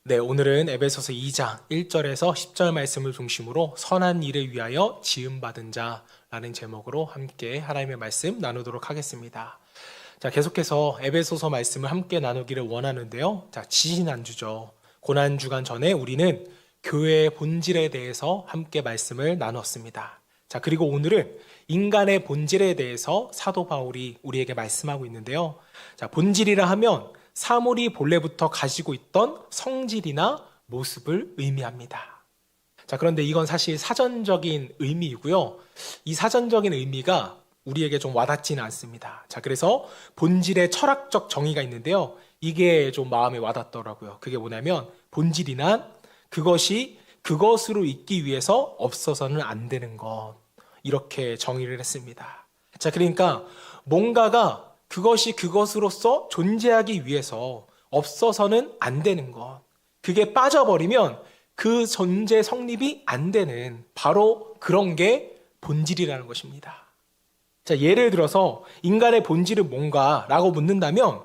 네, 오늘은 에베소서 2장 1절에서 10절 말씀을 중심으로 선한 일을 위하여 지음받은 자라는 제목으로 함께 하나님의 말씀 나누도록 하겠습니다. 자, 계속해서 에베소서 말씀을 함께 나누기를 원하는데요. 자, 지지난주죠. 고난주간 전에 우리는 교회의 본질에 대해서 함께 말씀을 나눴습니다. 자, 그리고 오늘은 인간의 본질에 대해서 사도 바울이 우리에게 말씀하고 있는데요. 자, 본질이라 하면 사물이 본래부터 가지고 있던 성질이나 모습을 의미합니다. 자, 그런데 이건 사실 사전적인 의미이고요. 이 사전적인 의미가 우리에게 좀 와닿지는 않습니다. 자, 그래서 본질의 철학적 정의가 있는데요. 이게 좀 마음에 와닿더라고요. 그게 뭐냐면 본질이란 그것이 그것으로 있기 위해서 없어서는 안 되는 것. 이렇게 정의를 했습니다. 자, 그러니까 뭔가가 그것이 그것으로서 존재하기 위해서 없어서는 안 되는 것. 그게 빠져버리면 그 존재 성립이 안 되는 바로 그런 게 본질이라는 것입니다. 자, 예를 들어서 인간의 본질은 뭔가라고 묻는다면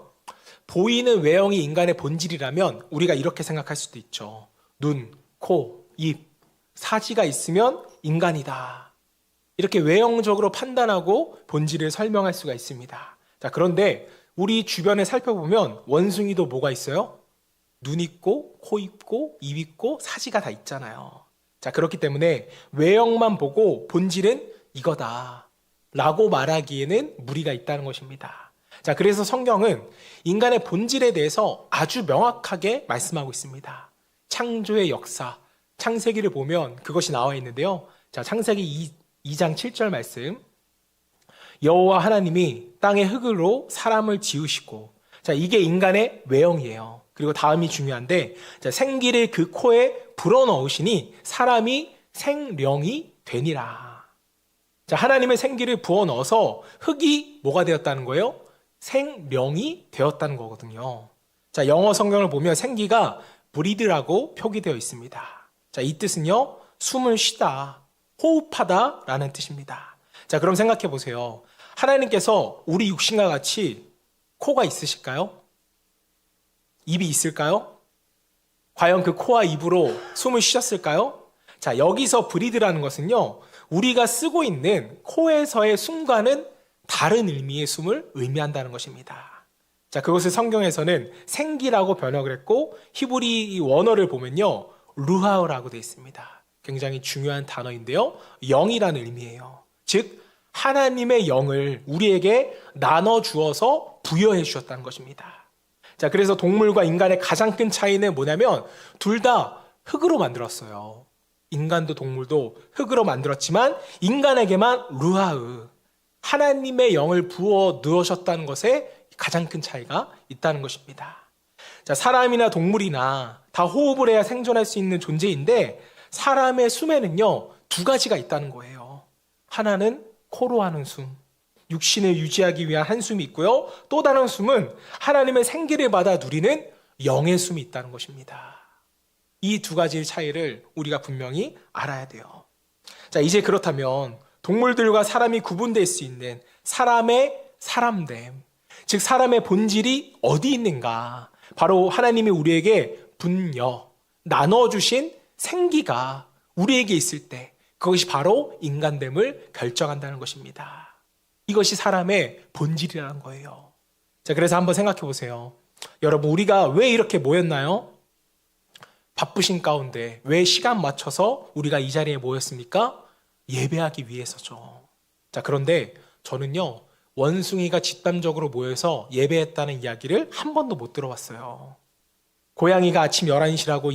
보이는 외형이 인간의 본질이라면 우리가 이렇게 생각할 수도 있죠. 눈, 코, 입, 사지가 있으면 인간이다. 이렇게 외형적으로 판단하고 본질을 설명할 수가 있습니다. 자, 그런데 우리 주변에 살펴보면 원숭이도 뭐가 있어요? 눈 있고, 코 있고, 입 있고, 사지가 다 있잖아요. 자, 그렇기 때문에 외형만 보고 본질은 이거다 라고 말하기에는 무리가 있다는 것입니다. 자, 그래서 성경은 인간의 본질에 대해서 아주 명확하게 말씀하고 있습니다. 창조의 역사, 창세기를 보면 그것이 나와 있는데요. 자, 창세기 2장 7절 말씀. 여호와 하나님이 땅의 흙으로 사람을 지으시고, 자, 이게 인간의 외형이에요. 그리고 다음이 중요한데, 자, 생기를 그 코에 불어넣으시니 사람이 생령이 되니라. 자, 하나님의 생기를 부어넣어서 흙이 뭐가 되었다는 거예요? 생령이 되었다는 거거든요. 자, 영어 성경을 보면 생기가 breathe라고 표기되어 있습니다. 자, 이 뜻은요, 숨을 쉬다, 호흡하다 라는 뜻입니다. 자, 그럼 생각해 보세요. 하나님께서 우리 육신과 같이 코가 있으실까요? 입이 있을까요? 과연 그 코와 입으로 숨을 쉬셨을까요? 자, 여기서 브리드라는 것은요, 우리가 쓰고 있는 코에서의 숨과는 다른 의미의 숨을 의미한다는 것입니다. 자, 그것을 성경에서는 생기라고 번역을 했고, 히브리 원어를 보면요, 루하우라고 되어 있습니다. 굉장히 중요한 단어인데요, 영이라는 의미예요. 즉, 하나님의 영을 우리에게 나눠주어서 부여해 주셨다는 것입니다. 자, 그래서 동물과 인간의 가장 큰 차이는 뭐냐면 둘 다 흙으로 만들었어요. 인간도 동물도 흙으로 만들었지만 인간에게만 루하으, 하나님의 영을 부어 넣으셨다는 것에 가장 큰 차이가 있다는 것입니다. 자, 사람이나 동물이나 다 호흡을 해야 생존할 수 있는 존재인데 사람의 숨에는요, 두 가지가 있다는 거예요. 하나는 코로 하는 숨, 육신을 유지하기 위한 한숨이 있고요. 또 다른 숨은 하나님의 생기를 받아 누리는 영의 숨이 있다는 것입니다. 이 두 가지의 차이를 우리가 분명히 알아야 돼요. 자, 이제 그렇다면 동물들과 사람이 구분될 수 있는 사람의 사람됨, 즉 사람의 본질이 어디 있는가? 바로 하나님이 우리에게 분여, 나눠주신 생기가 우리에게 있을 때 그것이 바로 인간됨을 결정한다는 것입니다. 이것이 사람의 본질이라는 거예요. 자, 그래서 한번 생각해 보세요. 여러분, 우리가 왜 이렇게 모였나요? 바쁘신 가운데 왜 시간 맞춰서 우리가 이 자리에 모였습니까? 예배하기 위해서죠. 자, 그런데 저는요, 원숭이가 집단적으로 모여서 예배했다는 이야기를 한 번도 못 들어봤어요. 고양이가 아침 11시라고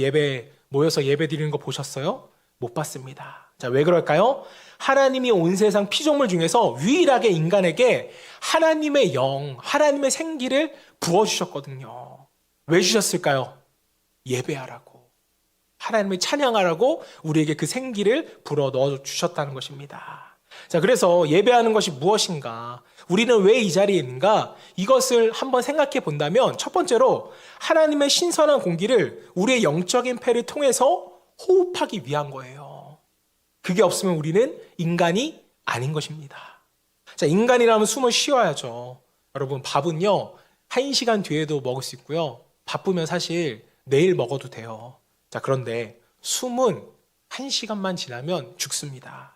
모여서 예배 드리는 거 보셨어요? 못 봤습니다. 자, 왜 그럴까요? 하나님이 온 세상 피조물 중에서 유일하게 인간에게 하나님의 영, 하나님의 생기를 부어주셨거든요. 왜 주셨을까요? 예배하라고. 하나님을 찬양하라고 우리에게 그 생기를 불어 넣어주셨다는 것입니다. 자, 그래서 예배하는 것이 무엇인가? 우리는 왜 이 자리에 있는가? 이것을 한번 생각해 본다면 첫 번째로 하나님의 신선한 공기를 우리의 영적인 폐를 통해서 호흡하기 위한 거예요. 그게 없으면 우리는 인간이 아닌 것입니다. 자, 인간이라면 숨을 쉬어야죠. 여러분, 밥은요, 1시간 뒤에도 먹을 수 있고요. 바쁘면 사실 내일 먹어도 돼요. 자, 그런데 숨은 1시간만 지나면 죽습니다.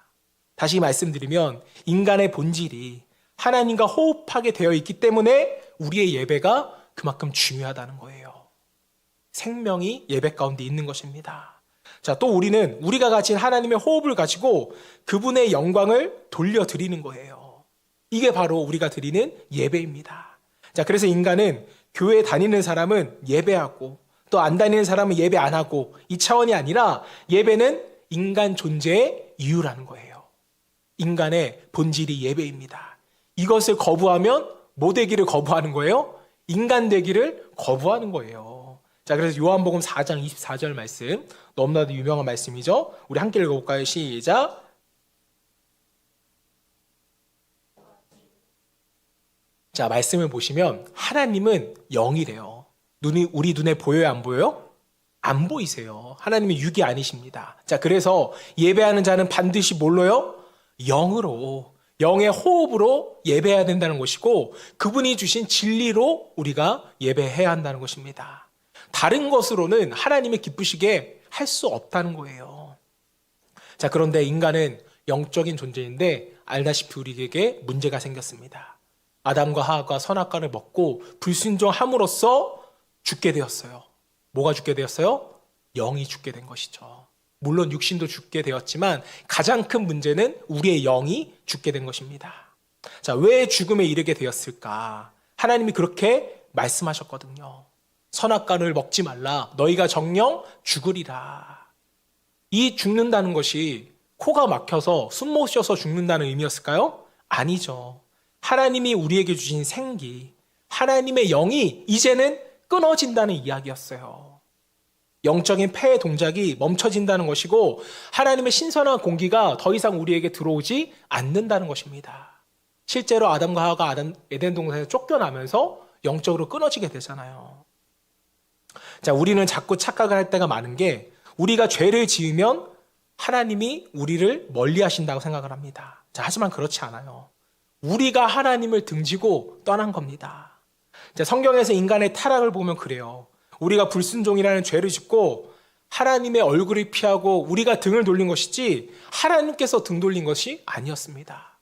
다시 말씀드리면 인간의 본질이 하나님과 호흡하게 되어 있기 때문에 우리의 예배가 그만큼 중요하다는 거예요. 생명이 예배 가운데 있는 것입니다. 자, 또 우리는 우리가 가진 하나님의 호흡을 가지고 그분의 영광을 돌려드리는 거예요. 이게 바로 우리가 드리는 예배입니다. 자, 그래서 인간은 교회 다니는 사람은 예배하고 또 안 다니는 사람은 예배 안 하고 이 차원이 아니라 예배는 인간 존재의 이유라는 거예요. 인간의 본질이 예배입니다. 이것을 거부하면 뭐 되기를 거부하는 거예요? 인간 되기를 거부하는 거예요. 자, 그래서 요한복음 4장 24절 말씀, 너무나도 유명한 말씀이죠. 우리 함께 읽어볼까요? 시작. 자, 말씀을 보시면 하나님은 영이래요. 우리 눈에 보여요, 안 보여요? 안 보이세요. 하나님은 육이 아니십니다. 자, 그래서 예배하는 자는 반드시 뭘로요? 영으로, 영의 호흡으로 예배해야 된다는 것이고 그분이 주신 진리로 우리가 예배해야 한다는 것입니다. 다른 것으로는 하나님의 기쁘시게 할 수 없다는 거예요. 자, 그런데 인간은 영적인 존재인데 알다시피 우리에게 문제가 생겼습니다. 아담과 하와가 선악과를 먹고 불순종함으로써 죽게 되었어요. 뭐가 죽게 되었어요? 영이 죽게 된 것이죠. 물론 육신도 죽게 되었지만 가장 큰 문제는 우리의 영이 죽게 된 것입니다. 자, 왜 죽음에 이르게 되었을까? 하나님이 그렇게 말씀하셨거든요. 선악과를 먹지 말라. 너희가 정녕 죽으리라. 이 죽는다는 것이 코가 막혀서 숨 못 쉬어서 죽는다는 의미였을까요? 아니죠. 하나님이 우리에게 주신 생기, 하나님의 영이 이제는 끊어진다는 이야기였어요. 영적인 폐의 동작이 멈춰진다는 것이고 하나님의 신선한 공기가 더 이상 우리에게 들어오지 않는다는 것입니다. 실제로 아담과 하와가 에덴 동산에서 쫓겨나면서 영적으로 끊어지게 되잖아요. 자, 우리는 자꾸 착각을 할 때가 많은 게 우리가 죄를 지으면 하나님이 우리를 멀리 하신다고 생각을 합니다. 자, 하지만 그렇지 않아요. 우리가 하나님을 등지고 떠난 겁니다. 자, 성경에서 인간의 타락을 보면 그래요. 우리가 불순종이라는 죄를 짓고 하나님의 얼굴을 피하고 우리가 등을 돌린 것이지 하나님께서 등 돌린 것이 아니었습니다.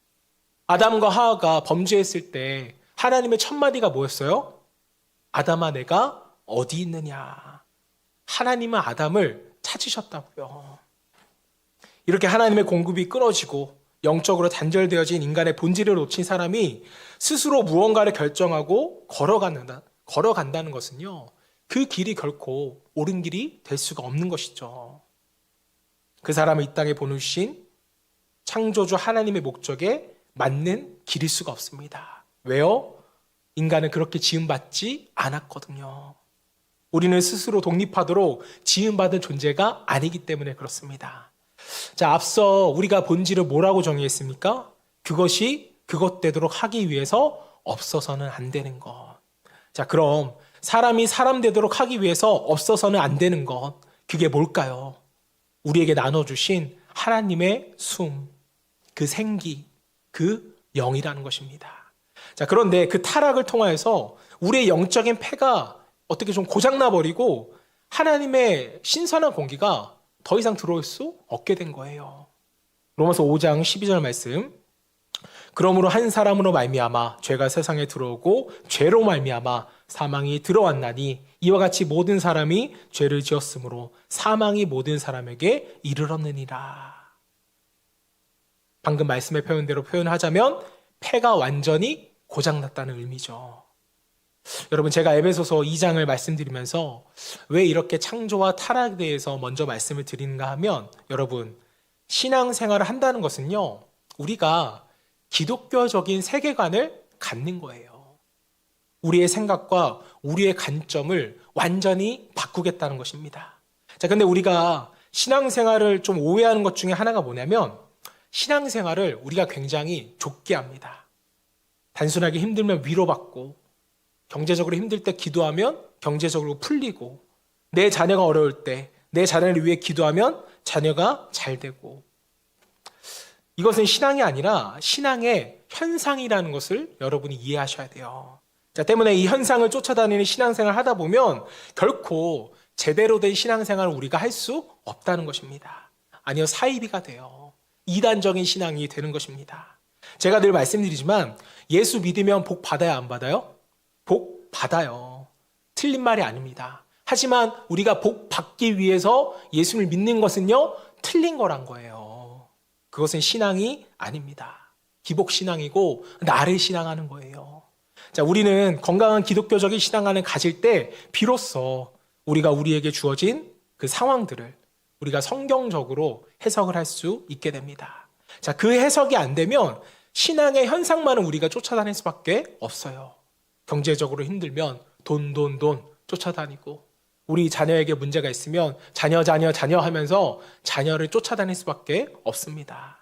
아담과 하와가 범죄했을 때 하나님의 첫 마디가 뭐였어요? 아담아, 내가 어디 있느냐? 하나님은 아담을 찾으셨다고요. 이렇게 하나님의 공급이 끊어지고 영적으로 단절되어진 인간의 본질을 놓친 사람이 스스로 무언가를 결정하고 걸어간다는 것은요, 그 길이 결코 옳은 길이 될 수가 없는 것이죠. 그 사람을 이 땅에 보내주신 창조주 하나님의 목적에 맞는 길일 수가 없습니다. 왜요? 인간은 그렇게 지음받지 않았거든요. 우리는 스스로 독립하도록 지음받은 존재가 아니기 때문에 그렇습니다. 자, 앞서 우리가 본질을 뭐라고 정의했습니까? 그것이 그것 되도록 하기 위해서 없어서는 안 되는 것. 자, 그럼 사람이 사람 되도록 하기 위해서 없어서는 안 되는 것, 그게 뭘까요? 우리에게 나눠주신 하나님의 숨, 그 생기, 그 영이라는 것입니다. 자, 그런데 그 타락을 통하여서 우리의 영적인 폐가 어떻게 좀 고장나버리고 하나님의 신선한 공기가 더 이상 들어올 수 없게 된 거예요. 로마서 5장 12절 말씀. 그러므로 한 사람으로 말미암아 죄가 세상에 들어오고 죄로 말미암아 사망이 들어왔나니 이와 같이 모든 사람이 죄를 지었으므로 사망이 모든 사람에게 이르렀느니라. 방금 말씀의 표현대로 표현하자면 폐가 완전히 고장났다는 의미죠. 여러분, 제가 에베소서 2장을 말씀드리면서 왜 이렇게 창조와 타락에 대해서 먼저 말씀을 드리는가 하면, 여러분, 신앙생활을 한다는 것은요, 우리가 기독교적인 세계관을 갖는 거예요. 우리의 생각과 우리의 관점을 완전히 바꾸겠다는 것입니다. 자, 근데 우리가 신앙생활을 좀 오해하는 것 중에 하나가 뭐냐면, 신앙생활을 우리가 굉장히 좁게 합니다. 단순하게 힘들면 위로받고, 경제적으로 힘들 때 기도하면 경제적으로 풀리고, 내 자녀가 어려울 때 내 자녀를 위해 기도하면 자녀가 잘 되고, 이것은 신앙이 아니라 신앙의 현상이라는 것을 여러분이 이해하셔야 돼요. 자, 때문에 이 현상을 쫓아다니는 신앙생활을 하다 보면 결코 제대로 된 신앙생활을 우리가 할 수 없다는 것입니다. 아니요, 사이비가 돼요. 이단적인 신앙이 되는 것입니다. 제가 늘 말씀드리지만 예수 믿으면 복 받아야 안 받아요? 복 받아요. 틀린 말이 아닙니다. 하지만 우리가 복 받기 위해서 예수를 믿는 것은요, 틀린 거란 거예요. 그것은 신앙이 아닙니다. 기복신앙이고 나를 신앙하는 거예요. 자, 우리는 건강한 기독교적인 신앙관을 가질 때 비로소 우리가 우리에게 주어진 그 상황들을 우리가 성경적으로 해석을 할 수 있게 됩니다. 자, 그 해석이 안 되면 신앙의 현상만은 우리가 쫓아다닐 수밖에 없어요. 경제적으로 힘들면 돈 쫓아다니고, 우리 자녀에게 문제가 있으면 자녀 하면서 자녀를 쫓아다닐 수밖에 없습니다.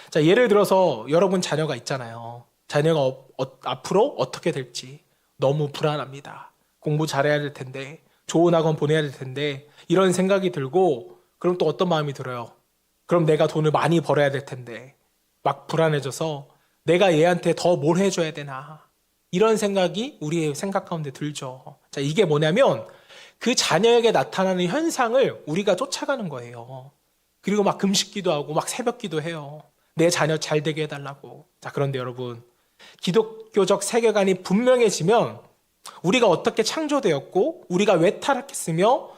자, 예를 들어서 여러분 자녀가 있잖아요. 자녀가 앞으로 어떻게 될지 너무 불안합니다. 공부 잘해야 될 텐데, 좋은 학원 보내야 될 텐데, 이런 생각이 들고, 그럼 또 어떤 마음이 들어요? 그럼 내가 돈을 많이 벌어야 될 텐데, 막 불안해져서 내가 얘한테 더 뭘 해줘야 되나, 이런 생각이 우리의 생각 가운데 들죠. 자, 이게 뭐냐면 그 자녀에게 나타나는 현상을 우리가 쫓아가는 거예요. 그리고 막 금식기도 하고 막 새벽기도 해요. 내 자녀 잘 되게 해달라고. 자, 그런데 여러분, 기독교적 세계관이 분명해지면 우리가 어떻게 창조되었고, 우리가 왜 타락했으며,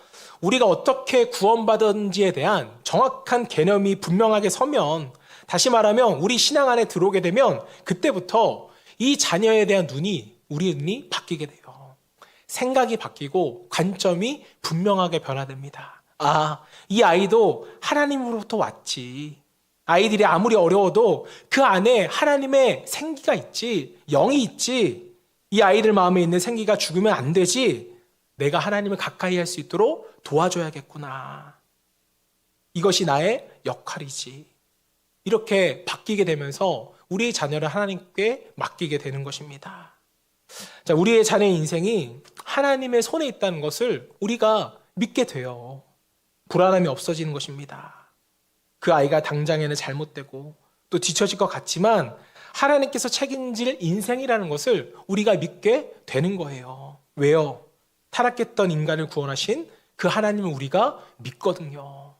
우리가 어떻게 구원받은지에 대한 정확한 개념이 분명하게 서면, 다시 말하면 우리 신앙 안에 들어오게 되면 그때부터 이 자녀에 대한 우리의 눈이 바뀌게 돼요. 생각이 바뀌고 관점이 분명하게 변화됩니다. 아, 이 아이도 하나님으로부터 왔지. 아이들이 아무리 어려워도 그 안에 하나님의 생기가 있지, 영이 있지. 이 아이들 마음에 있는 생기가 죽으면 안 되지. 내가 하나님을 가까이 할 수 있도록 도와줘야겠구나. 이것이 나의 역할이지. 이렇게 바뀌게 되면서 우리의 자녀를 하나님께 맡기게 되는 것입니다. 자, 우리의 자녀의 인생이 하나님의 손에 있다는 것을 우리가 믿게 돼요. 불안함이 없어지는 것입니다. 그 아이가 당장에는 잘못되고 또 뒤처질 것 같지만 하나님께서 책임질 인생이라는 것을 우리가 믿게 되는 거예요. 왜요? 타락했던 인간을 구원하신 그 하나님을 우리가 믿거든요.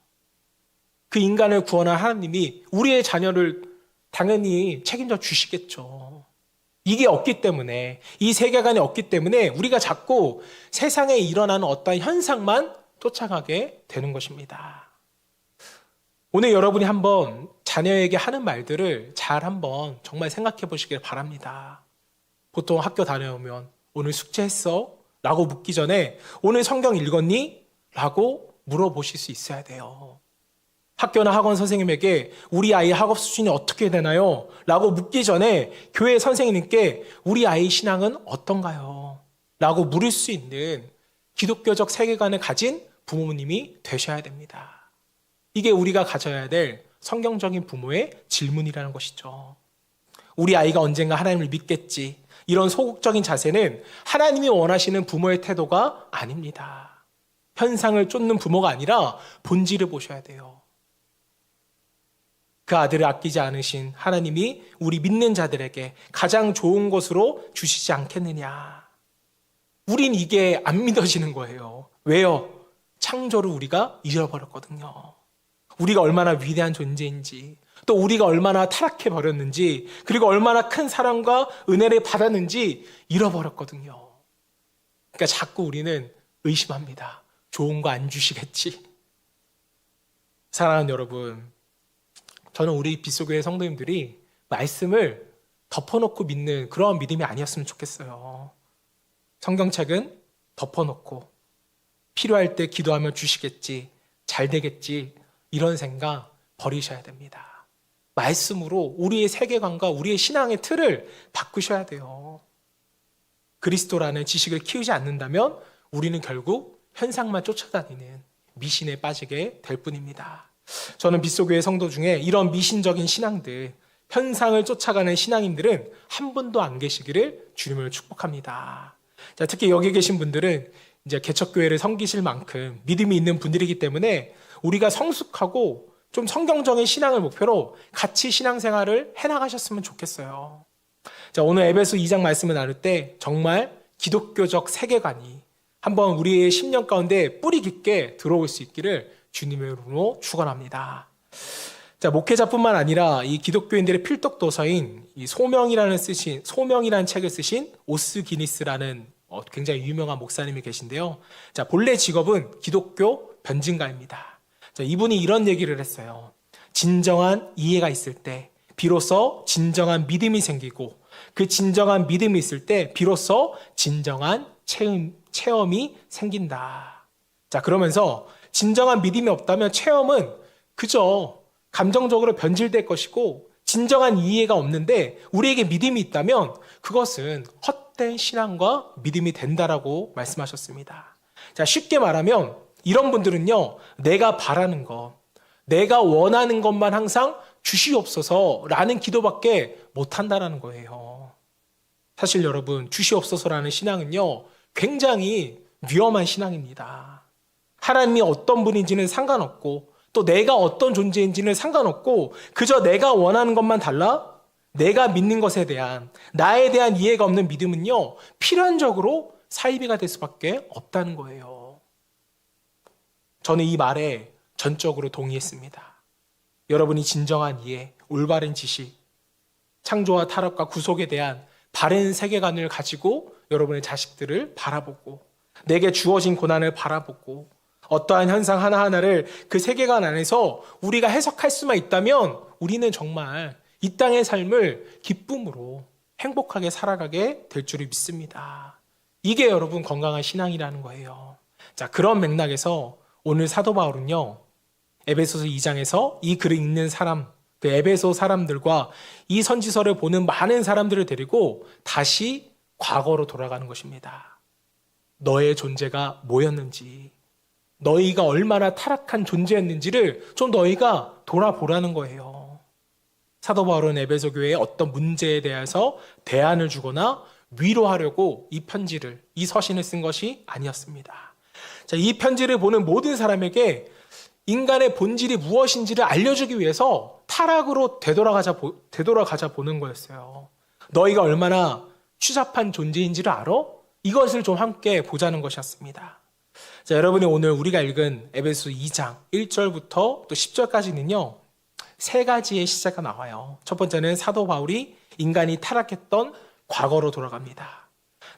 그 인간을 구원한 하나님이 우리의 자녀를 당연히 책임져 주시겠죠. 이게 없기 때문에, 이 세계관이 없기 때문에 우리가 자꾸 세상에 일어나는 어떤 현상만 쫓아가게 되는 것입니다. 오늘 여러분이 한번 자녀에게 하는 말들을 잘 한번 정말 생각해 보시길 바랍니다. 보통 학교 다녀오면 오늘 숙제했어? 라고 묻기 전에 오늘 성경 읽었니? 라고 물어보실 수 있어야 돼요. 학교나 학원 선생님에게 우리 아이 학업 수준이 어떻게 되나요? 라고 묻기 전에 교회 선생님께 우리 아이 신앙은 어떤가요? 라고 물을 수 있는 기독교적 세계관을 가진 부모님이 되셔야 됩니다. 이게 우리가 가져야 될 성경적인 부모의 질문이라는 것이죠. 우리 아이가 언젠가 하나님을 믿겠지. 이런 소극적인 자세는 하나님이 원하시는 부모의 태도가 아닙니다. 현상을 쫓는 부모가 아니라 본질을 보셔야 돼요. 그 아들을 아끼지 않으신 하나님이 우리 믿는 자들에게 가장 좋은 것으로 주시지 않겠느냐. 우린 이게 안 믿어지는 거예요. 왜요? 창조를 우리가 잃어버렸거든요. 우리가 얼마나 위대한 존재인지, 또 우리가 얼마나 타락해버렸는지, 그리고 얼마나 큰 사랑과 은혜를 받았는지 잃어버렸거든요. 그러니까 자꾸 우리는 의심합니다. 좋은 거 안 주시겠지? 사랑하는 여러분, 저는 우리 빗소교회 성도님들이 말씀을 덮어놓고 믿는 그런 믿음이 아니었으면 좋겠어요. 성경책은 덮어놓고 필요할 때 기도하면 주시겠지, 잘 되겠지, 이런 생각 버리셔야 됩니다. 말씀으로 우리의 세계관과 우리의 신앙의 틀을 바꾸셔야 돼요. 그리스도라는 지식을 키우지 않는다면 우리는 결국 현상만 쫓아다니는 미신에 빠지게 될 뿐입니다. 저는 빗소교회 성도 중에 이런 미신적인 신앙들, 현상을 쫓아가는 신앙인들은 한 분도 안 계시기를 주님을 축복합니다. 자, 특히 여기 계신 분들은 이제 개척교회를 섬기실 만큼 믿음이 있는 분들이기 때문에 우리가 성숙하고 좀 성경적인 신앙을 목표로 같이 신앙생활을 해나가셨으면 좋겠어요. 자, 오늘 에베소 2장 말씀을 나눌 때 정말 기독교적 세계관이 한번 우리의 심령 가운데 뿌리 깊게 들어올 수 있기를 주님의 이름으로 축원합니다. 자, 목회자뿐만 아니라 이 기독교인들의 필독 도서인 이 소명이라는 책을 쓰신 오스 기니스라는 굉장히 유명한 목사님이 계신데요. 자, 본래 직업은 기독교 변증가입니다. 자, 이분이 이런 얘기를 했어요. 진정한 이해가 있을 때 비로소 진정한 믿음이 생기고, 그 진정한 믿음이 있을 때 비로소 진정한 체험이 생긴다. 자, 그러면서 진정한 믿음이 없다면 체험은 그저 감정적으로 변질될 것이고, 진정한 이해가 없는데 우리에게 믿음이 있다면 그것은 헛된 신앙과 믿음이 된다라고 말씀하셨습니다. 자, 쉽게 말하면 이런 분들은요, 내가 바라는 것, 내가 원하는 것만 항상 주시옵소서라는 기도밖에 못한다라는 거예요. 사실 여러분, 주시옵소서라는 신앙은요, 굉장히 위험한 신앙입니다. 하나님이 어떤 분인지는 상관없고, 또 내가 어떤 존재인지는 상관없고, 그저 내가 원하는 것만 달라? 내가 믿는 것에 대한, 나에 대한 이해가 없는 믿음은요, 필연적으로 사이비가 될 수밖에 없다는 거예요. 저는 이 말에 전적으로 동의했습니다. 여러분이 진정한 이해, 올바른 지식, 창조와 타락과 구속에 대한 바른 세계관을 가지고 여러분의 자식들을 바라보고, 내게 주어진 고난을 바라보고, 어떠한 현상 하나하나를 그 세계관 안에서 우리가 해석할 수만 있다면 우리는 정말 이 땅의 삶을 기쁨으로 행복하게 살아가게 될 줄을 믿습니다. 이게 여러분 건강한 신앙이라는 거예요. 자, 그런 맥락에서 오늘 사도 바울은요, 에베소서 2장에서 이 글을 읽는 사람, 그 에베소 사람들과 이 선지서를 보는 많은 사람들을 데리고 다시 과거로 돌아가는 것입니다. 너의 존재가 뭐였는지, 너희가 얼마나 타락한 존재였는지를 좀 너희가 돌아보라는 거예요. 사도 바울은 에베소 교회의 어떤 문제에 대해서 대안을 주거나 위로하려고 이 편지를, 이 서신을 쓴 것이 아니었습니다. 자, 이 편지를 보는 모든 사람에게 인간의 본질이 무엇인지를 알려주기 위해서 타락으로 되돌아가자 보는 거였어요. 너희가 얼마나 추잡한 존재인지를 알아? 이것을 좀 함께 보자는 것이었습니다. 자, 여러분이 오늘 우리가 읽은 에베소 2장 1절부터 또 10절까지는요, 세 가지의 시제가 나와요. 첫 번째는 사도 바울이 인간이 타락했던 과거로 돌아갑니다.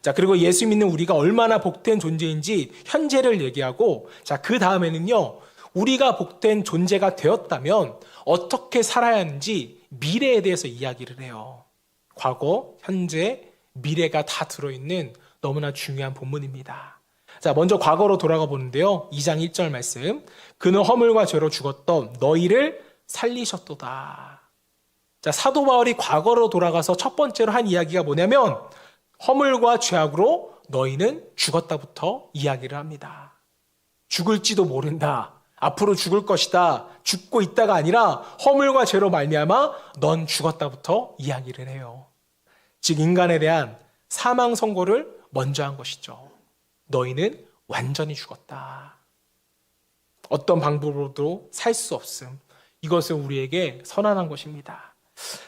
자, 그리고 예수 믿는 우리가 얼마나 복된 존재인지 현재를 얘기하고, 자, 그 다음에는요, 우리가 복된 존재가 되었다면 어떻게 살아야 하는지 미래에 대해서 이야기를 해요. 과거, 현재, 미래가 다 들어있는 너무나 중요한 본문입니다. 자, 먼저 과거로 돌아가 보는데요. 2장 1절 말씀. 그는 허물과 죄로 죽었던 너희를 살리셨도다. 자, 사도 바울이 과거로 돌아가서 첫 번째로 한 이야기가 뭐냐면 허물과 죄악으로 너희는 죽었다부터 이야기를 합니다. 죽을지도 모른다. 앞으로 죽을 것이다. 죽고 있다가 아니라 허물과 죄로 말미암아 넌 죽었다부터 이야기를 해요. 즉 인간에 대한 사망 선고를 먼저 한 것이죠. 너희는 완전히 죽었다. 어떤 방법으로도 살 수 없음. 이것을 우리에게 선언한 것입니다.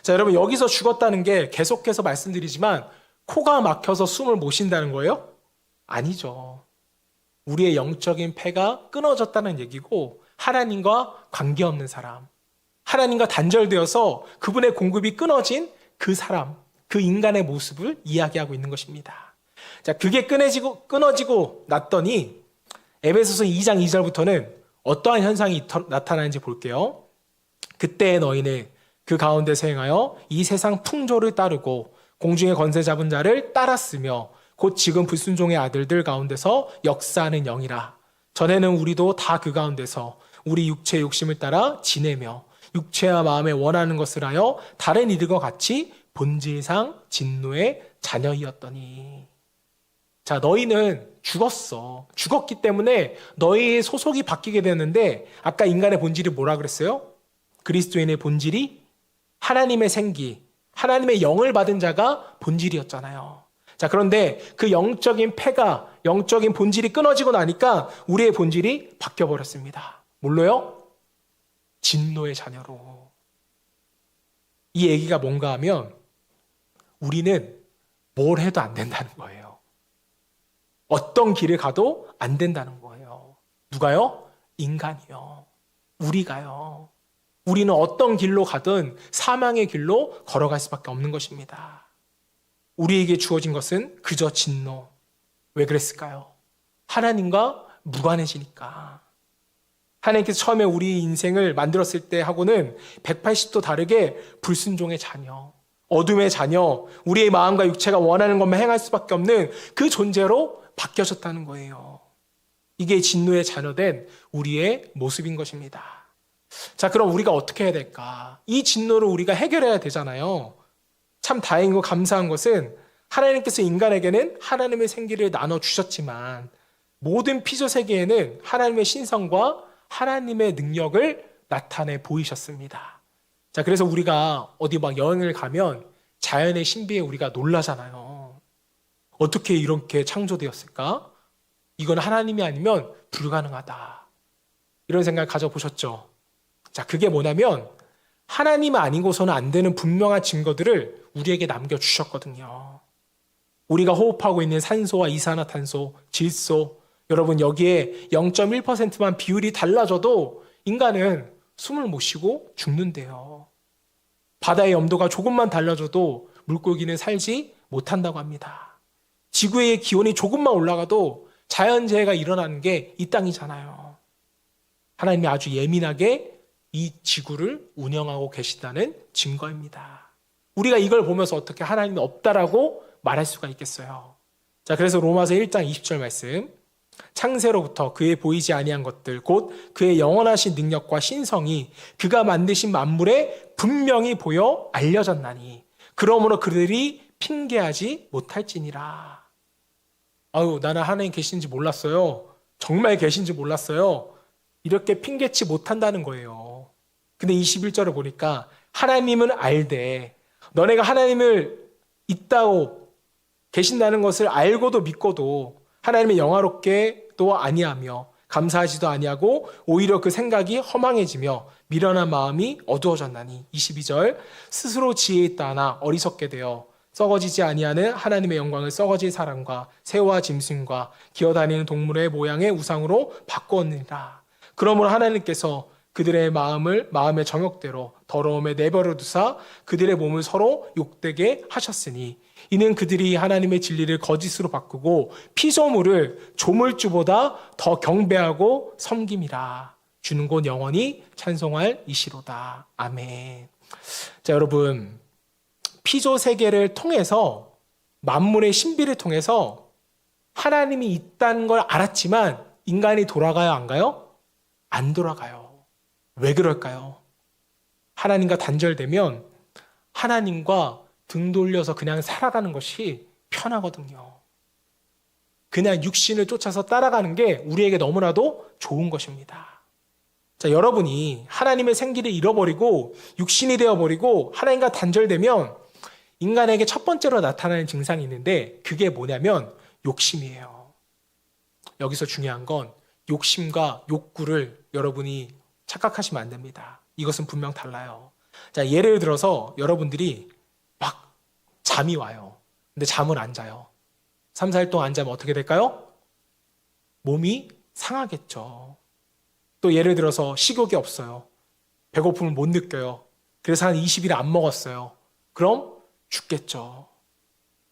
자, 여러분, 여기서 죽었다는 게 계속해서 말씀드리지만 코가 막혀서 숨을 못 쉰다는 거예요? 아니죠. 우리의 영적인 폐가 끊어졌다는 얘기고, 하나님과 관계없는 사람, 하나님과 단절되어서 그분의 공급이 끊어진 그 사람, 그 인간의 모습을 이야기하고 있는 것입니다. 자, 그게 끊어지고 났더니 에베소서 2장 2절부터는 어떠한 현상이 나타나는지 볼게요. 그때 너희는 그 가운데서 행하여 이 세상 풍조를 따르고 공중의 권세 잡은 자를 따랐으며 곧 지금 불순종의 아들들 가운데서 역사하는 영이라. 전에는 우리도 다 그 가운데서 우리 육체의 욕심을 따라 지내며 육체와 마음에 원하는 것을 하여 다른 이들과 같이 본질상 진노의 자녀이었더니. 자, 너희는 죽었어. 죽었기 때문에 너희의 소속이 바뀌게 되는데, 아까 인간의 본질이 뭐라 그랬어요? 그리스도인의 본질이 하나님의 생기, 하나님의 영을 받은 자가 본질이었잖아요. 자, 그런데 그 영적인 폐가, 영적인 본질이 끊어지고 나니까 우리의 본질이 바뀌어버렸습니다. 뭘로요? 진노의 자녀로. 이 얘기가 뭔가 하면 우리는 뭘 해도 안 된다는 거예요. 어떤 길을 가도 안 된다는 거예요. 누가요? 인간이요. 우리가요. 우리는 어떤 길로 가든 사망의 길로 걸어갈 수밖에 없는 것입니다. 우리에게 주어진 것은 그저 진노. 왜 그랬을까요? 하나님과 무관해지니까. 하나님께서 처음에 우리 인생을 만들었을 때 하고는 180도 다르게 불순종의 자녀, 어둠의 자녀, 우리의 마음과 육체가 원하는 것만 행할 수밖에 없는 그 존재로 바뀌어졌다는 거예요. 이게 진노의 자녀된 우리의 모습인 것입니다. 자, 그럼 우리가 어떻게 해야 될까? 이 진노를 우리가 해결해야 되잖아요. 참 다행이고 감사한 것은 하나님께서 인간에게는 하나님의 생기를 나눠주셨지만 모든 피조 세계에는 하나님의 신성과 하나님의 능력을 나타내 보이셨습니다. 자, 그래서 우리가 어디 막 여행을 가면 자연의 신비에 우리가 놀라잖아요. 어떻게 이렇게 창조되었을까? 이건 하나님이 아니면 불가능하다. 이런 생각을 가져보셨죠? 자, 그게 뭐냐면 하나님 아니고서는 안 되는 분명한 증거들을 우리에게 남겨주셨거든요. 우리가 호흡하고 있는 산소와 이산화탄소, 질소, 여러분 여기에 0.1%만 비율이 달라져도 인간은 숨을 못 쉬고 죽는데요. 바다의 염도가 조금만 달라져도 물고기는 살지 못한다고 합니다. 지구의 기온이 조금만 올라가도 자연재해가 일어나는 게 이 땅이잖아요. 하나님이 아주 예민하게 이 지구를 운영하고 계시다는 증거입니다. 우리가 이걸 보면서 어떻게 하나님이 없다라고 말할 수가 있겠어요. 자, 그래서 로마서 1장 20절 말씀. 창세로부터 그의 보이지 아니한 것들 곧 그의 영원하신 능력과 신성이 그가 만드신 만물에 분명히 보여 알려졌나니 그러므로 그들이 핑계하지 못할지니라. 아유, 나는 하나님 계신지 몰랐어요. 정말 계신지 몰랐어요. 이렇게 핑계치 못한다는 거예요. 근데 21절을 보니까 하나님은 알되 너네가 하나님을 있다고 계신다는 것을 알고도 믿고도 하나님의 영화롭게도 아니하며 감사하지도 아니하고 오히려 그 생각이 허망해지며 미련한 마음이 어두워졌나니 22절 스스로 지혜 있다 하나 어리석게 되어 썩어지지 아니하는 하나님의 영광을 썩어질 사람과 새와 짐승과 기어다니는 동물의 모양의 우상으로 바꾸었느니라. 그러므로 하나님께서 그들의 마음의 정욕대로 더러움에 내버려 두사 그들의 몸을 서로 욕되게 하셨으니 이는 그들이 하나님의 진리를 거짓으로 바꾸고 피조물을 조물주보다 더 경배하고 섬김이라. 주는 곳 영원히 찬송할 이시로다. 아멘. 자, 여러분 피조 세계를 통해서 만물의 신비를 통해서 하나님이 있다는 걸 알았지만 인간이 돌아가요, 안 가요? 안 돌아가요. 왜 그럴까요? 하나님과 단절되면 하나님과 등 돌려서 그냥 살아가는 것이 편하거든요. 그냥 육신을 쫓아서 따라가는 게 우리에게 너무나도 좋은 것입니다. 자, 여러분이 하나님의 생기를 잃어버리고 육신이 되어버리고 하나님과 단절되면 인간에게 첫 번째로 나타나는 증상이 있는데 그게 뭐냐면 욕심이에요. 여기서 중요한 건 욕심과 욕구를 여러분이 착각하시면 안 됩니다. 이것은 분명 달라요. 자, 예를 들어서 여러분들이 막 잠이 와요. 근데 잠을 안 자요. 3, 4일 동안 안 자면 어떻게 될까요? 몸이 상하겠죠. 또 예를 들어서 식욕이 없어요. 배고픔을 못 느껴요. 그래서 한 20일 안 먹었어요. 그럼 죽겠죠.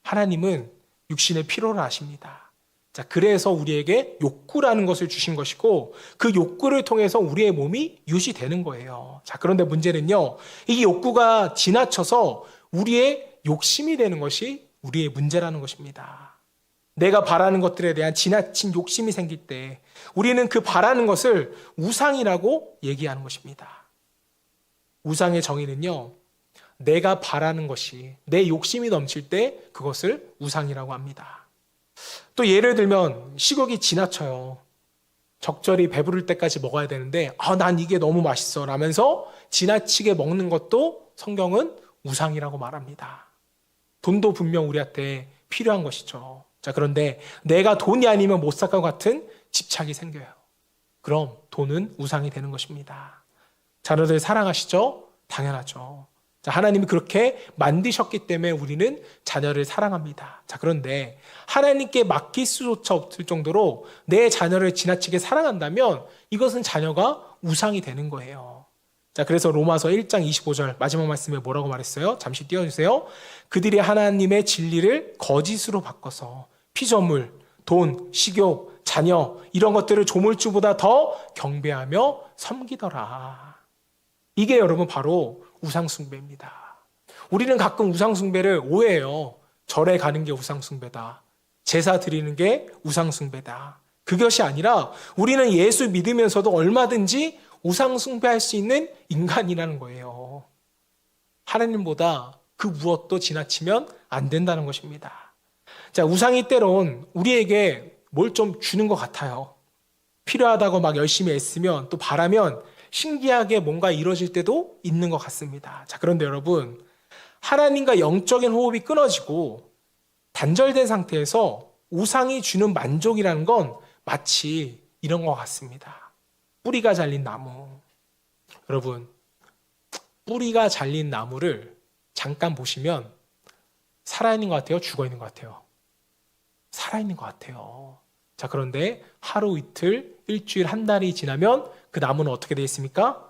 하나님은 육신의 피로를 아십니다. 자, 그래서 우리에게 욕구라는 것을 주신 것이고 그 욕구를 통해서 우리의 몸이 유지되는 거예요. 자, 그런데 문제는요. 이 욕구가 지나쳐서 우리의 욕심이 되는 것이 우리의 문제라는 것입니다. 내가 바라는 것들에 대한 지나친 욕심이 생길 때 우리는 그 바라는 것을 우상이라고 얘기하는 것입니다. 우상의 정의는요. 내가 바라는 것이 내 욕심이 넘칠 때 그것을 우상이라고 합니다. 또 예를 들면 식욕이 지나쳐요. 적절히 배부를 때까지 먹어야 되는데 난 이게 너무 맛있어 라면서 지나치게 먹는 것도 성경은 우상이라고 말합니다. 돈도 분명 우리한테 필요한 것이죠. 자, 그런데 내가 돈이 아니면 못 살 것 같은 집착이 생겨요. 그럼 돈은 우상이 되는 것입니다. 자녀들 사랑하시죠? 당연하죠. 자, 하나님이 그렇게 만드셨기 때문에 우리는 자녀를 사랑합니다. 자, 그런데 하나님께 맡길 수조차 없을 정도로 내 자녀를 지나치게 사랑한다면 이것은 자녀가 우상이 되는 거예요. 자, 그래서 로마서 1장 25절 마지막 말씀에 뭐라고 말했어요? 잠시 띄워주세요. 그들이 하나님의 진리를 거짓으로 바꿔서 피조물, 돈, 식욕, 자녀 이런 것들을 조물주보다 더 경배하며 섬기더라. 이게 여러분 바로 우상숭배입니다. 우리는 가끔 우상숭배를 오해해요. 절에 가는 게 우상숭배다. 제사 드리는 게 우상숭배다. 그것이 아니라 우리는 예수 믿으면서도 얼마든지 우상숭배할 수 있는 인간이라는 거예요. 하나님보다 그 무엇도 지나치면 안 된다는 것입니다. 자, 우상이 때론 우리에게 뭘 좀 주는 것 같아요. 필요하다고 막 열심히 애쓰면 또 바라면 신기하게 뭔가 이루어질 때도 있는 것 같습니다. 자, 그런데 여러분, 하나님과 영적인 호흡이 끊어지고 단절된 상태에서 우상이 주는 만족이라는 건 마치 이런 것 같습니다. 뿌리가 잘린 나무. 여러분, 뿌리가 잘린 나무를 잠깐 보시면 살아있는 것 같아요? 죽어있는 것 같아요? 살아있는 것 같아요. 자, 그런데 하루 이틀, 일주일, 한 달이 지나면 그 나무는 어떻게 되어 있습니까?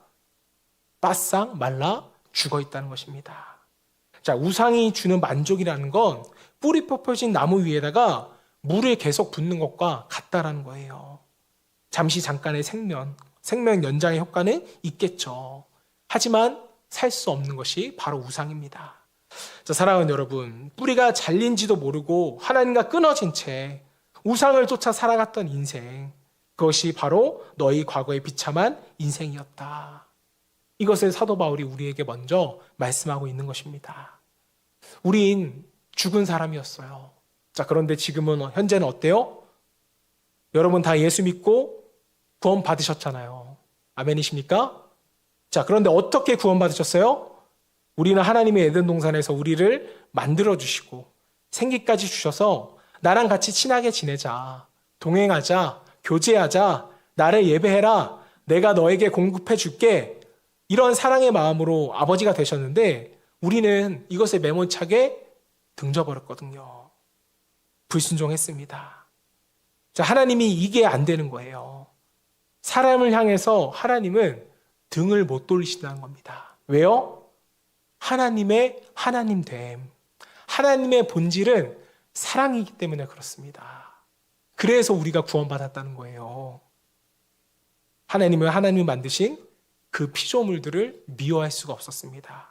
바싹 말라 죽어 있다는 것입니다. 자, 우상이 주는 만족이라는 건 뿌리 뽑혀진 나무 위에다가 물에 계속 붓는 것과 같다라는 거예요. 잠깐의 생명 연장의 효과는 있겠죠. 하지만 살 수 없는 것이 바로 우상입니다. 자, 사랑하는 여러분, 뿌리가 잘린지도 모르고 하나님과 끊어진 채 우상을 쫓아 살아갔던 인생, 그것이 바로 너희 과거의 비참한 인생이었다. 이것을 사도 바울이 우리에게 먼저 말씀하고 있는 것입니다. 우린 죽은 사람이었어요. 자, 그런데 지금은 현재는 어때요? 여러분 다 예수 믿고 구원 받으셨잖아요. 아멘이십니까? 자, 그런데 어떻게 구원 받으셨어요? 우리는 하나님의 에덴 동산에서 우리를 만들어 주시고 생기까지 주셔서 나랑 같이 친하게 지내자, 동행하자, 교제하자, 나를 예배해라, 내가 너에게 공급해 줄게, 이런 사랑의 마음으로 아버지가 되셨는데 우리는 이것에 매몰차게 등져버렸거든요. 불순종했습니다. 자, 하나님이 이게 안 되는 거예요. 사람을 향해서 하나님은 등을 못 돌리신다는 겁니다. 왜요? 하나님의 하나님됨, 하나님의 본질은 사랑이기 때문에 그렇습니다. 그래서 우리가 구원받았다는 거예요. 하나님은 하나님이 만드신 그 피조물들을 미워할 수가 없었습니다.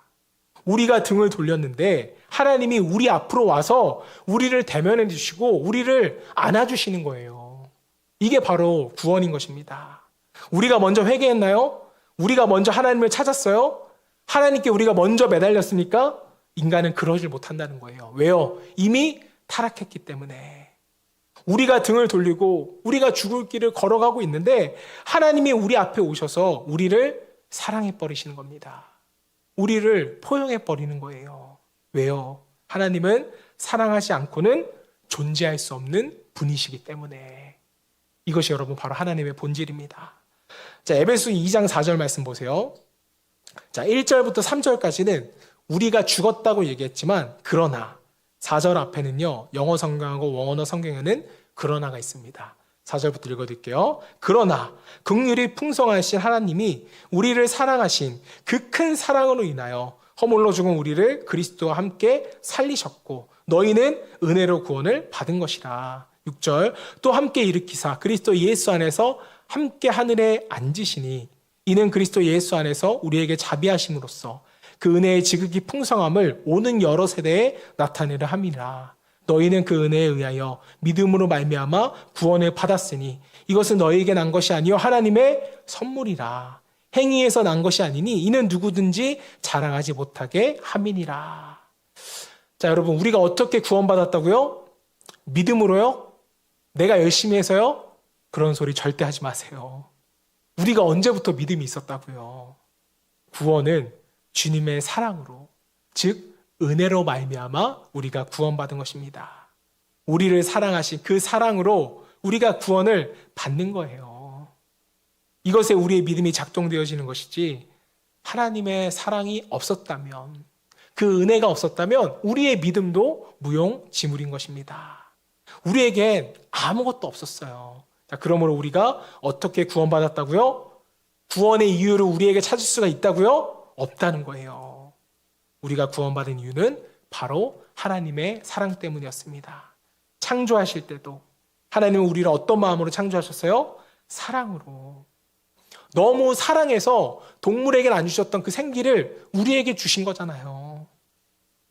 우리가 등을 돌렸는데 하나님이 우리 앞으로 와서 우리를 대면해 주시고 우리를 안아주시는 거예요. 이게 바로 구원인 것입니다. 우리가 먼저 회개했나요? 우리가 먼저 하나님을 찾았어요? 하나님께 우리가 먼저 매달렸습니까? 인간은 그러질 못한다는 거예요. 왜요? 이미 타락했기 때문에. 우리가 등을 돌리고 우리가 죽을 길을 걸어가고 있는데 하나님이 우리 앞에 오셔서 우리를 사랑해 버리시는 겁니다. 우리를 포용해 버리는 거예요. 왜요? 하나님은 사랑하지 않고는 존재할 수 없는 분이시기 때문에. 이것이 여러분 바로 하나님의 본질입니다. 자, 에베소 2장 4절 말씀 보세요. 자, 1절부터 3절까지는 우리가 죽었다고 얘기했지만 그러나 4절 앞에는요, 영어 성경하고 원어 성경에는 그러나가 있습니다. 4절부터 읽어드릴게요. 그러나 긍휼이 풍성하신 하나님이 우리를 사랑하신 그 큰 사랑으로 인하여 허물로 죽은 우리를 그리스도와 함께 살리셨고 너희는 은혜로 구원을 받은 것이라. 6절 또 함께 일으키사 그리스도 예수 안에서 함께 하늘에 앉으시니 이는 그리스도 예수 안에서 우리에게 자비하심으로써 그 은혜의 지극히 풍성함을 오는 여러 세대에 나타내려 함이라. 너희는 그 은혜에 의하여 믿음으로 말미암아 구원을 받았으니 이것은 너희에게 난 것이 아니요 하나님의 선물이라. 행위에서 난 것이 아니니 이는 누구든지 자랑하지 못하게 함이니라. 자, 여러분, 우리가 어떻게 구원받았다고요? 믿음으로요? 내가 열심히 해서요? 그런 소리 절대 하지 마세요. 우리가 언제부터 믿음이 있었다고요? 구원은 주님의 사랑으로, 즉 은혜로 말미암아 우리가 구원받은 것입니다. 우리를 사랑하신 그 사랑으로 우리가 구원을 받는 거예요. 이것에 우리의 믿음이 작동되어지는 것이지 하나님의 사랑이 없었다면, 그 은혜가 없었다면 우리의 믿음도 무용지물인 것입니다. 우리에겐 아무것도 없었어요. 자, 그러므로 우리가 어떻게 구원받았다고요? 구원의 이유를 우리에게 찾을 수가 있다고요? 없다는 거예요. 우리가 구원받은 이유는 바로 하나님의 사랑 때문이었습니다. 창조하실 때도 하나님은 우리를 어떤 마음으로 창조하셨어요? 사랑으로. 너무 사랑해서 동물에게는 안 주셨던 그 생기를 우리에게 주신 거잖아요.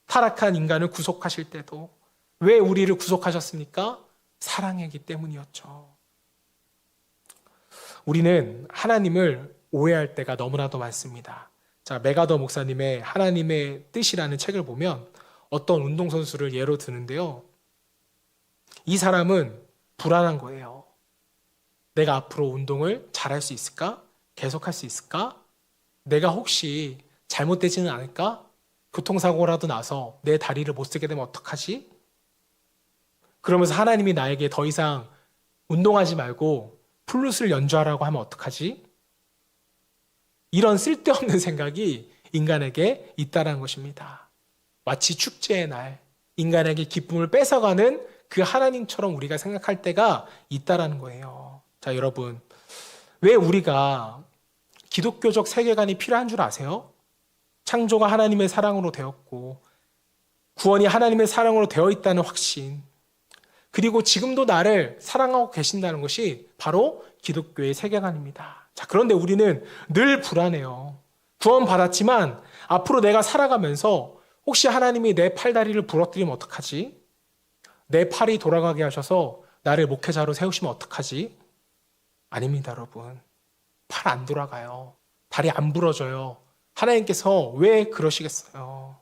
타락한 인간을 구속하실 때도 왜 우리를 구속하셨습니까? 사랑이기 때문이었죠. 우리는 하나님을 오해할 때가 너무나도 많습니다. 자, 메가더 목사님의 하나님의 뜻이라는 책을 보면 어떤 운동선수를 예로 드는데요. 이 사람은 불안한 거예요. 내가 앞으로 운동을 잘할 수 있을까? 계속할 수 있을까? 내가 혹시 잘못되지는 않을까? 교통사고라도 나서 내 다리를 못 쓰게 되면 어떡하지? 그러면서 하나님이 나에게 더 이상 운동하지 말고 플룻을 연주하라고 하면 어떡하지? 이런 쓸데없는 생각이 인간에게 있다는 것입니다. 마치 축제의 날, 인간에게 기쁨을 뺏어가는 그 하나님처럼 우리가 생각할 때가 있다는 거예요. 자, 여러분, 왜 우리가 기독교적 세계관이 필요한 줄 아세요? 창조가 하나님의 사랑으로 되었고 구원이 하나님의 사랑으로 되어 있다는 확신, 그리고 지금도 나를 사랑하고 계신다는 것이 바로 기독교의 세계관입니다. 자, 그런데 우리는 늘 불안해요. 구원받았지만 앞으로 내가 살아가면서 혹시 하나님이 내 팔다리를 부러뜨리면 어떡하지? 내 팔이 돌아가게 하셔서 나를 목회자로 세우시면 어떡하지? 아닙니다, 여러분. 팔 안 돌아가요. 다리 안 부러져요. 하나님께서 왜 그러시겠어요?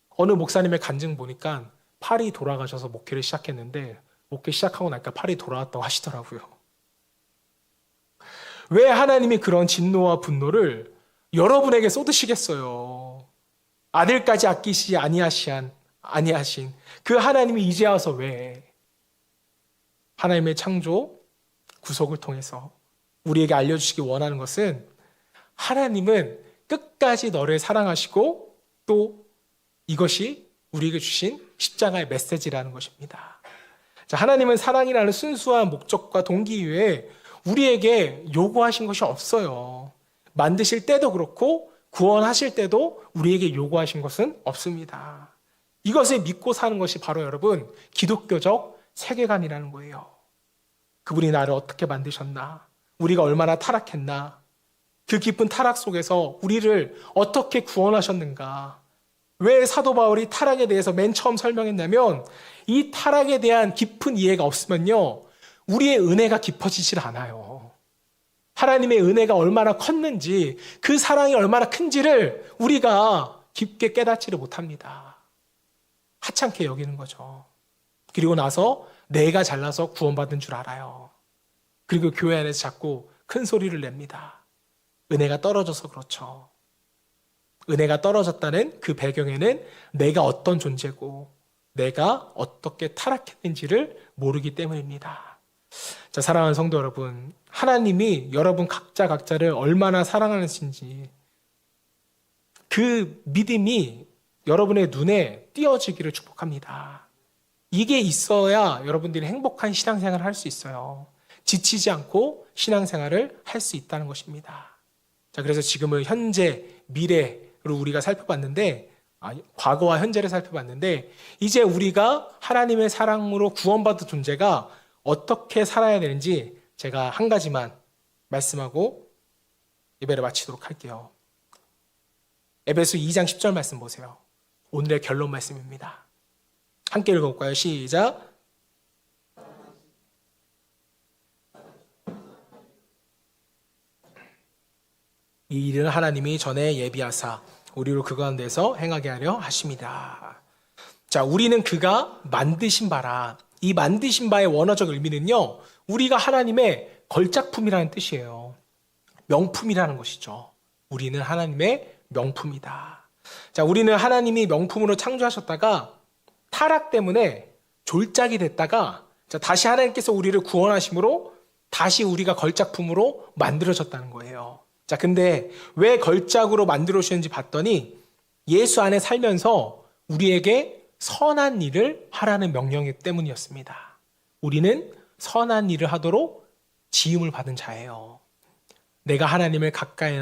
어느 목사님의 간증 보니까 팔이 돌아가셔서 목회를 시작했는데 목회 시작하고 나니까 팔이 돌아왔다고 하시더라고요. 왜 하나님이 그런 진노와 분노를 여러분에게 쏟으시겠어요? 아들까지 아끼시지 아니하신 그 하나님이 이제 와서 왜 하나님의 창조 구속을 통해서 우리에게 알려주시기 원하는 것은 하나님은 끝까지 너를 사랑하시고 또 이것이 우리에게 주신 십자가의 메시지라는 것입니다. 자, 하나님은 사랑이라는 순수한 목적과 동기 이외에 우리에게 요구하신 것이 없어요. 만드실 때도 그렇고 구원하실 때도 우리에게 요구하신 것은 없습니다. 이것을 믿고 사는 것이 바로 여러분 기독교적 세계관이라는 거예요. 그분이 나를 어떻게 만드셨나? 우리가 얼마나 타락했나? 그 깊은 타락 속에서 우리를 어떻게 구원하셨는가? 왜 사도 바울이 타락에 대해서 맨 처음 설명했냐면 이 타락에 대한 깊은 이해가 없으면요 우리의 은혜가 깊어지질 않아요. 하나님의 은혜가 얼마나 컸는지 그 사랑이 얼마나 큰지를 우리가 깊게 깨닫지를 못합니다. 하찮게 여기는 거죠. 그리고 나서 내가 잘나서 구원받은 줄 알아요. 그리고 교회 안에서 자꾸 큰 소리를 냅니다. 은혜가 떨어져서 그렇죠. 은혜가 떨어졌다는 그 배경에는 내가 어떤 존재고 내가 어떻게 타락했는지를 모르기 때문입니다. 자, 사랑하는 성도 여러분, 하나님이 여러분 각자를 얼마나 사랑하는지 그 믿음이 여러분의 눈에 띄어지기를 축복합니다. 이게 있어야 여러분들이 행복한 신앙생활을 할 수 있어요. 지치지 않고 신앙생활을 할 수 있다는 것입니다. 자, 그래서 지금은 현재, 미래를 우리가 살펴봤는데, 과거와 현재를 살펴봤는데, 이제 우리가 하나님의 사랑으로 구원받은 존재가 어떻게 살아야 되는지 제가 한 가지만 말씀하고 예배를 마치도록 할게요. 에베소 2장 10절 말씀 보세요. 오늘의 결론 말씀입니다. 함께 읽어볼까요? 시작. 이 일은 하나님이 전에 예비하사 우리로 그 가운데서 행하게 하려 하십니다. 자, 우리는 그가 만드신 바라. 이 만드신 바의 원어적 의미는요, 우리가 하나님의 걸작품이라는 뜻이에요. 명품이라는 것이죠. 우리는 하나님의 명품이다. 자, 우리는 하나님이 명품으로 창조하셨다가 타락 때문에 졸작이 됐다가 다시 하나님께서 우리를 구원하심으로 다시 우리가 걸작품으로 만들어졌다는 거예요. 자, 근데 왜 걸작으로 만들어주셨는지 봤더니 예수 안에 살면서 우리에게 선한 일을 하라는 명령이기 때문이었습니다. 우리는 선한 일을 하도록 지음을 받은 자예요. 제가 하나님을 가까이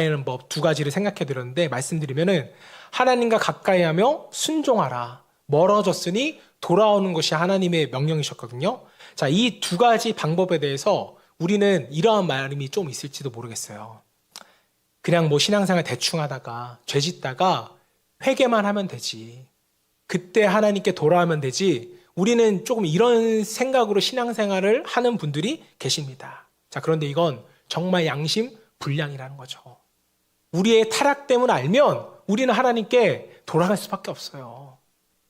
하는 법 두 가지를 생각해 드렸는데, 말씀드리면은 하나님과 가까이 하며 순종하라. 멀어졌으니 돌아오는 것이 하나님의 명령이셨거든요. 자, 이 두 가지 방법에 대해서 우리는 이러한 말씀이 좀 있을지도 모르겠어요. 그냥 뭐 신앙생활 대충 하다가 죄 짓다가 회개만 하면 되지. 그때 하나님께 돌아오면 되지. 우리는 조금 이런 생각으로 신앙생활을 하는 분들이 계십니다. 자, 그런데 이건 정말 양심 불량이라는 거죠. 우리의 타락됨을 알면 우리는 하나님께 돌아갈 수밖에 없어요.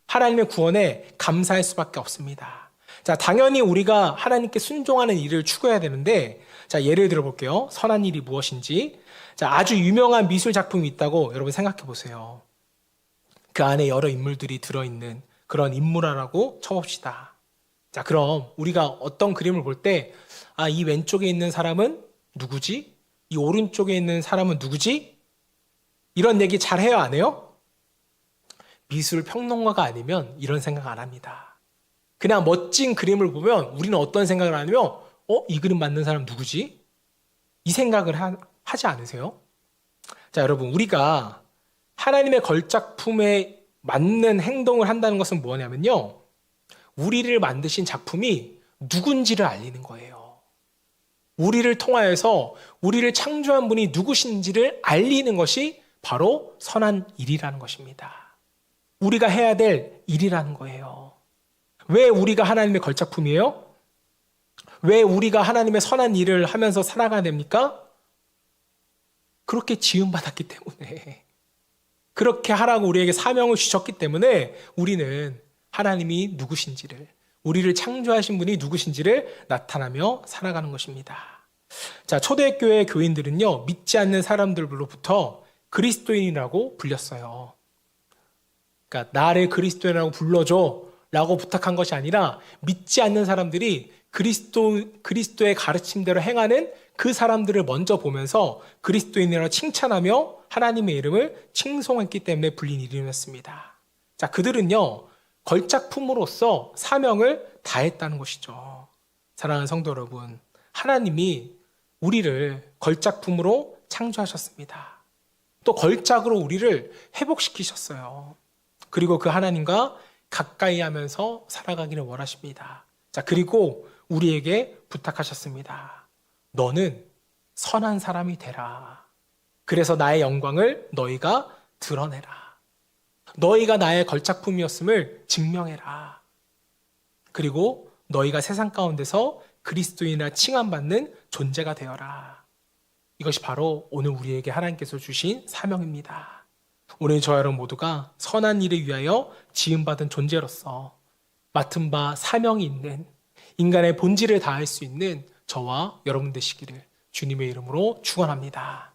하나님의 구원에 감사할 수밖에 없습니다. 자, 당연히 우리가 하나님께 순종하는 일을 추구해야 되는데, 자, 예를 들어 볼게요. 선한 일이 무엇인지. 자, 아주 유명한 미술 작품이 있다고 여러분 생각해 보세요. 그 안에 여러 인물들이 들어있는 그런 인물화라고 쳐봅시다. 자, 그럼 우리가 어떤 그림을 볼 때, 아, 이 왼쪽에 있는 사람은 누구지? 이 오른쪽에 있는 사람은 누구지? 이런 얘기 잘 해요, 안 해요? 미술 평론가가 아니면 이런 생각 안 합니다. 그냥 멋진 그림을 보면 우리는 어떤 생각을 하냐면, 이 그림 만든 사람 누구지? 이 생각을 하지 않으세요? 자, 여러분, 우리가 하나님의 걸작품에 맞는 행동을 한다는 것은 뭐냐면요, 우리를 만드신 작품이 누군지를 알리는 거예요. 우리를 통하여서 우리를 창조한 분이 누구신지를 알리는 것이 바로 선한 일이라는 것입니다. 우리가 해야 될 일이라는 거예요. 왜 우리가 하나님의 걸작품이에요? 왜 우리가 하나님의 선한 일을 하면서 살아가야 됩니까? 그렇게 지음받았기 때문에, 그렇게 하라고 우리에게 사명을 주셨기 때문에 우리는 하나님이 누구신지를, 우리를 창조하신 분이 누구신지를 나타나며 살아가는 것입니다. 자, 초대교회 교인들은요, 믿지 않는 사람들로부터 그리스도인이라고 불렸어요. 그러니까 나를 그리스도인이라고 불러줘 라고 부탁한 것이 아니라, 믿지 않는 사람들이 그리스도의 가르침대로 행하는 그 사람들을 먼저 보면서 그리스도인이라고 칭찬하며 하나님의 이름을 칭송했기 때문에 불린 이름이었습니다. 자, 그들은요, 걸작품으로서 사명을 다했다는 것이죠. 사랑하는 성도 여러분, 하나님이 우리를 걸작품으로 창조하셨습니다. 또 걸작으로 우리를 회복시키셨어요. 그리고 그 하나님과 가까이 하면서 살아가기를 원하십니다. 자, 그리고 우리에게 부탁하셨습니다. 너는 선한 사람이 되라. 그래서 나의 영광을 너희가 드러내라. 너희가 나의 걸작품이었음을 증명해라. 그리고 너희가 세상 가운데서 그리스도인이라 칭함받는 존재가 되어라. 이것이 바로 오늘 우리에게 하나님께서 주신 사명입니다. 오늘 저와 여러분 모두가 선한 일을 위하여 지음받은 존재로서 맡은 바 사명이 있는, 인간의 본질을 다할 수 있는 저와 여러분 되시기를 주님의 이름으로 축원합니다.